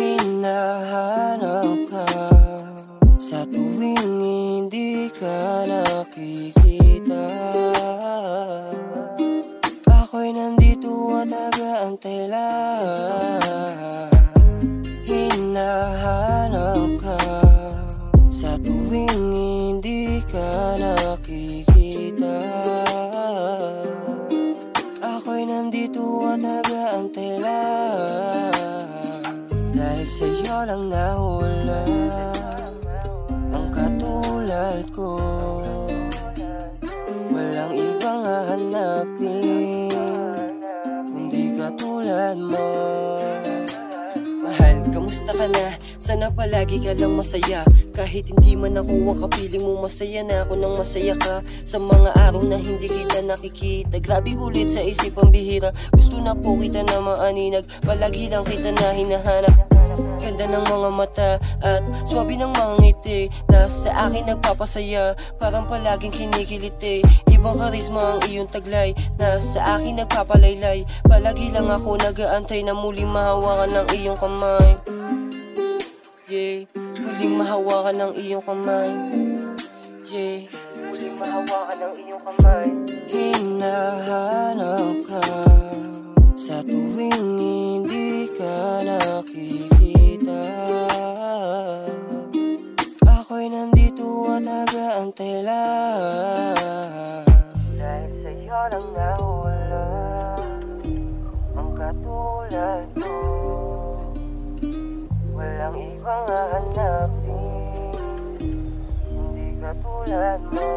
Hinahanap ka sa tuwing hindi ka nakikita. Ako'y nandito at nag-aantay lang. Hinahanap ka sa tuwing hindi ka nakikita. Ako'y nandito at nag-aantay lang. Dahil sa'yo lang nahula ang katulad ko. Walang ibang hahanapin kundi katulad mo. Mahal, kamusta ka na? Sana palagi ka lang masaya. Kahit hindi man ako ang kapiling mo, masaya na ako nang masaya ka. Sa mga araw na hindi kita nakikita, grabe ulit sa isip ang bihira. Gusto na po kita na maaninag, palagi lang kita na hinahanap. Ganda ng mga mata at swabe ng mga ngiti na sa akin nagpapasaya, parang palaging kinikiliti. Ibang karisma ang iyong taglay na sa akin nagpapalaylay. Palagi lang ako nag-aantay na muling mahawakan ng iyong kamay. Yeah, muling mahawakan ng iyong kamay. Yeah, muling mahawakan ng iyong kamay. Hinahanap ka sa tuwing hindi ka nakikita. Ako'y nandito at nag-aantay lang. Dahil sa'yo lang nahula ang katulad ko. Walang ibang hahanapin hindi katulad mo.